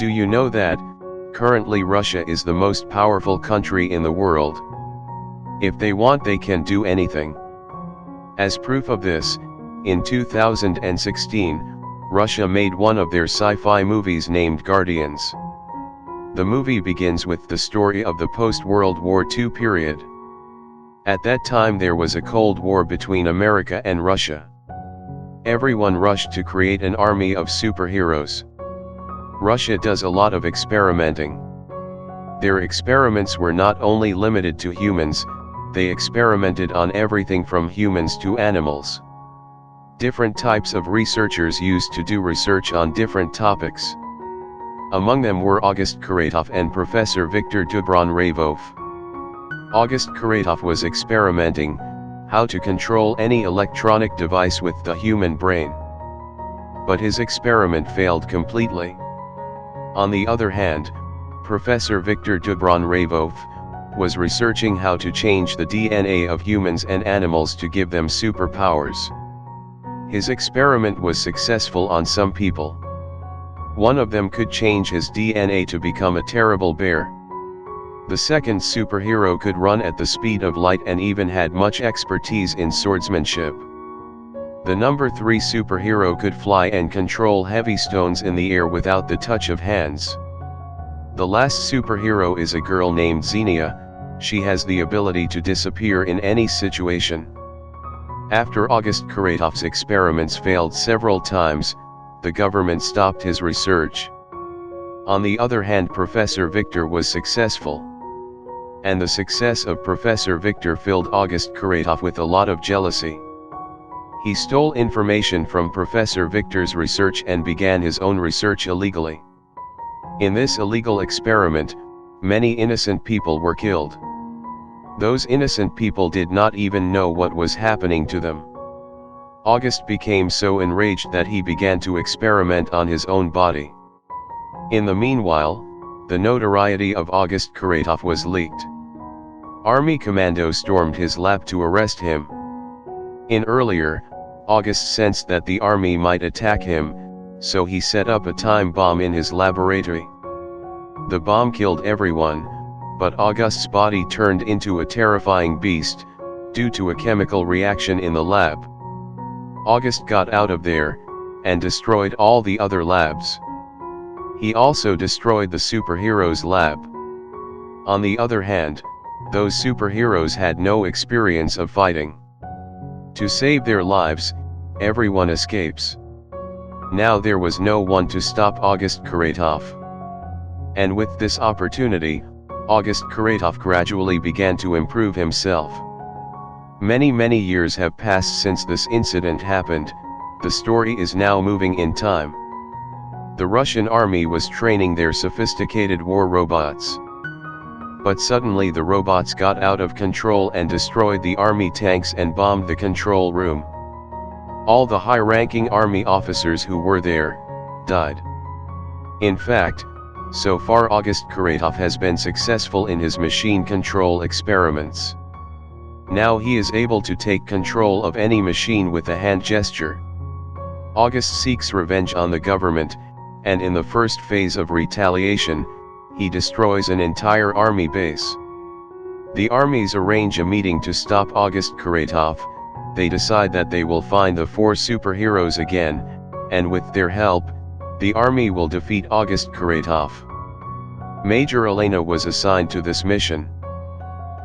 Do you know that, currently Russia is the most powerful country in the world? If they want, they can do anything. As proof of this, in 2016, Russia made one of their sci-fi movies named Guardians. The movie begins with the story of the post-World War II period. At that time there was a Cold War between America and Russia. Everyone rushed to create an army of superheroes. Russia does a lot of experimenting. Their experiments were not only limited to humans, they experimented on everything from humans to animals. Different types of researchers used to do research on different topics. Among them were August Kuratov and Professor Victor Dubronravov. August Kuratov was experimenting how to control any electronic device with the human brain. But his experiment failed completely. On the other hand, Professor Victor Dubronravov was researching how to change the DNA of humans and animals to give them superpowers. His experiment was successful on some people. One of them could change his DNA to become a terrible bear. The second superhero could run at the speed of light and even had much expertise in swordsmanship. The number 3 superhero could fly and control heavy stones in the air without the touch of hands. The last superhero is a girl named Xenia. She has the ability to disappear in any situation. After August Kuratov's experiments failed several times, the government stopped his research. On the other hand, Professor Victor was successful. And the success of Professor Victor filled August Kuratov with a lot of jealousy. He stole information from Professor Victor's research and began his own research illegally. In this illegal experiment, many innocent people were killed. Those innocent people did not even know what was happening to them. August became so enraged that he began to experiment on his own body. In the meanwhile, the notoriety of August Kuratov was leaked. Army commandos stormed his lab to arrest him. Earlier, August sensed that the army might attack him, so he set up a time bomb in his laboratory. The bomb killed everyone, but August's body turned into a terrifying beast, due to a chemical reaction in the lab. August got out of there, and destroyed all the other labs. He also destroyed the superheroes' lab. On the other hand, those superheroes had no experience of fighting. To save their lives, everyone escapes. Now there was no one to stop August Kuratov. And with this opportunity, August Kuratov gradually began to improve himself. Many years have passed since this incident happened. The story is now moving in time. The Russian army was training their sophisticated war robots. But suddenly the robots got out of control and destroyed the army tanks and bombed the control room. All the high-ranking army officers who were there died. In fact, so far August Kuratov has been successful in his machine control experiments. Now he is able to take control of any machine with a hand gesture. August seeks revenge on the government, and in the first phase of retaliation, he destroys an entire army base. The armies arrange a meeting to stop August Kuratov. They decide that they will find the 4 superheroes again, and with their help, the army will defeat August Kuratov. Major Elena was assigned to this mission.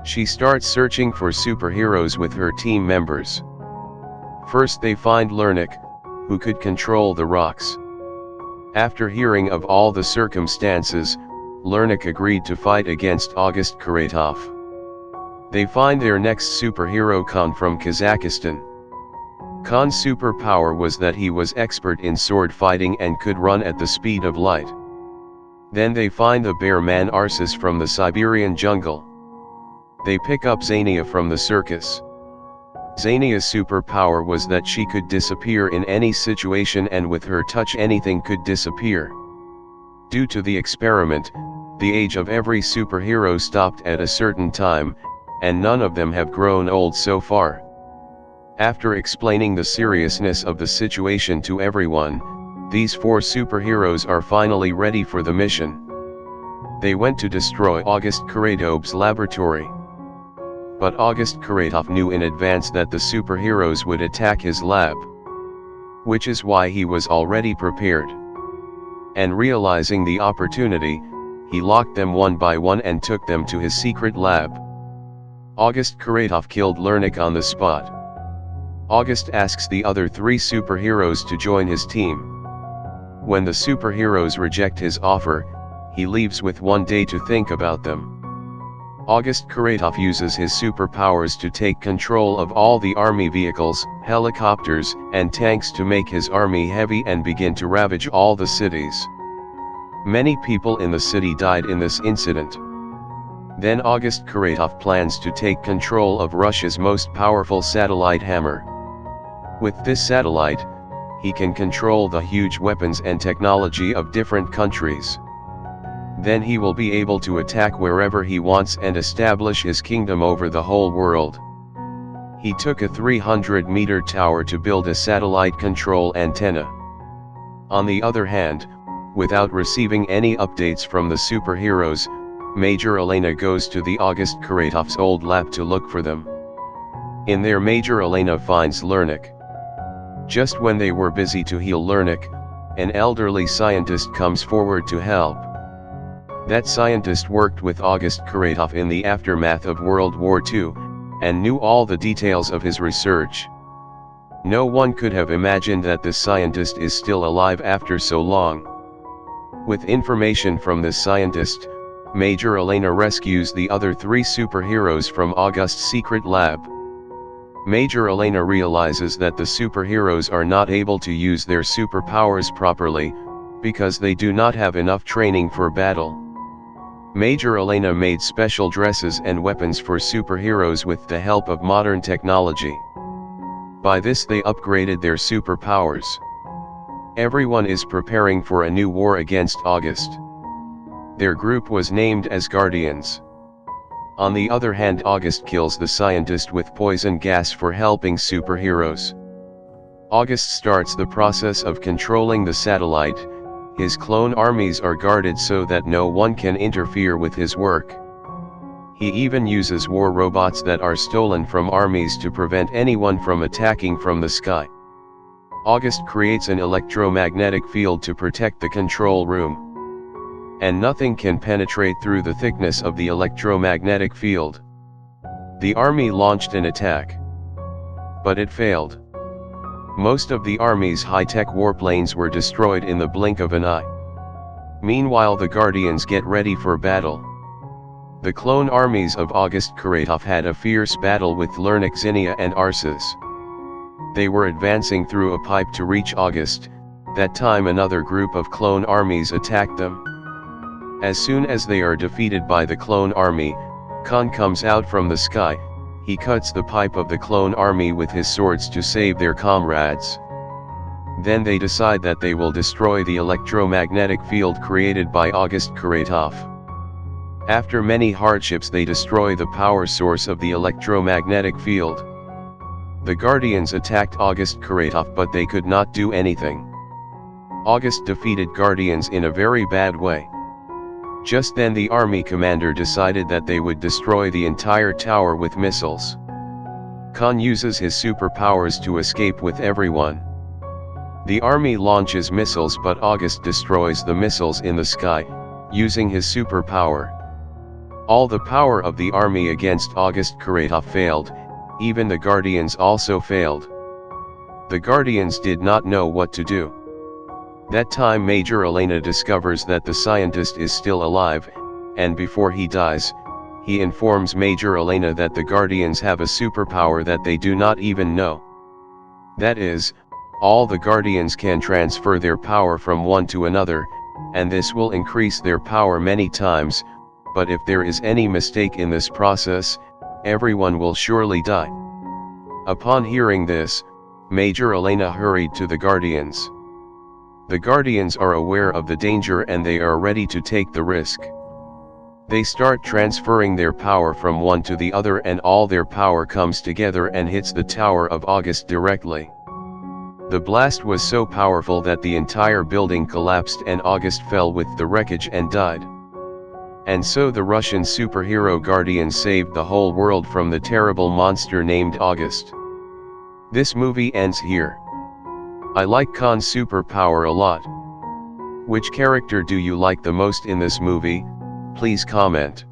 She starts searching for superheroes with her team members. First they find Lernick, who could control the rocks. After hearing of all the circumstances, Lernick agreed to fight against August Kuratov. They find their next superhero Khan from Kazakhstan. Khan's superpower was that he was expert in sword fighting and could run at the speed of light. Then they find the bear man Arsas from the Siberian jungle. They pick up Zenia from the circus. Zenia's superpower was that she could disappear in any situation and with her touch anything could disappear. Due to the experiment, the age of every superhero stopped at a certain time, and none of them have grown old so far. After explaining the seriousness of the situation to everyone, These 4 superheroes are finally ready for the mission. They went to destroy August Kuratov's laboratory. But August Kuratov knew in advance that the superheroes would attack his lab. Which is why he was already prepared. And realizing the opportunity, he locked them one by one and took them to his secret lab. August Kuratov killed Lernick on the spot. August asks the other 3 superheroes to join his team. When the superheroes reject his offer, he leaves with 1 day to think about them. August Kuratov uses his superpowers to take control of all the army vehicles, helicopters, and tanks to make his army heavy and begin to ravage all the cities. Many people in the city died in this incident. Then August Kuratov plans to take control of Russia's most powerful satellite hammer. With this satellite, he can control the huge weapons and technology of different countries. Then he will be able to attack wherever he wants and establish his kingdom over the whole world. He took a 300-meter tower to build a satellite control antenna. On the other hand, without receiving any updates from the superheroes, Major Elena goes to the August Kuratov's old lab to look for them. In there, Major Elena finds Lernick. Just when they were busy to heal Lernick, an elderly scientist comes forward to help. That scientist worked with August Kuratov in the aftermath of World War II, and knew all the details of his research. No one could have imagined that this scientist is still alive after so long. With information from this scientist, Major Elena rescues the other 3 superheroes from August's secret lab. Major Elena realizes that the superheroes are not able to use their superpowers properly, because they do not have enough training for battle. Major Elena made special dresses and weapons for superheroes with the help of modern technology. By this they upgraded their superpowers. Everyone is preparing for a new war against August. Their group was named as Guardians. On the other hand, August kills the scientist with poison gas for helping superheroes. August starts the process of controlling the satellite. His clone armies are guarded so that no one can interfere with his work. He even uses war robots that are stolen from armies to prevent anyone from attacking from the sky. August creates an electromagnetic field to protect the control room. And nothing can penetrate through the thickness of the electromagnetic field. The army launched an attack. But it failed. Most of the army's high-tech warplanes were destroyed in the blink of an eye. Meanwhile, the Guardians get ready for battle. The clone armies of August Kuratov had a fierce battle with Lernick, Xenia and Arsas. They were advancing through a pipe to reach August. That time another group of clone armies attacked them. As soon as they are defeated by the clone army, Khan comes out from the sky. He cuts the pipe of the clone army with his swords to save their comrades. Then they decide that they will destroy the electromagnetic field created by August Kuratov. After many hardships, they destroy the power source of the electromagnetic field. The Guardians attacked August Kuratov, but they could not do anything. August defeated Guardians in a very bad way. Just then the army commander decided that they would destroy the entire tower with missiles. Khan uses his superpowers to escape with everyone. The army launches missiles, but August destroys the missiles in the sky, using his superpower. All the power of the army against August Kuratov failed, even the Guardians also failed. The Guardians did not know what to do. That time Major Elena discovers that the scientist is still alive, and before he dies, he informs Major Elena that the Guardians have a superpower that they do not even know. That is, all the Guardians can transfer their power from one to another, and this will increase their power many times, but if there is any mistake in this process, everyone will surely die. Upon hearing this, Major Elena hurried to the Guardians. The Guardians are aware of the danger and they are ready to take the risk. They start transferring their power from one to the other, and all their power comes together and hits the Tower of August directly. The blast was so powerful that the entire building collapsed and August fell with the wreckage and died. And so the Russian superhero Guardian saved the whole world from the terrible monster named August. This movie ends here. I like Khan's superpower a lot. Which character do you like the most in this movie? Please comment.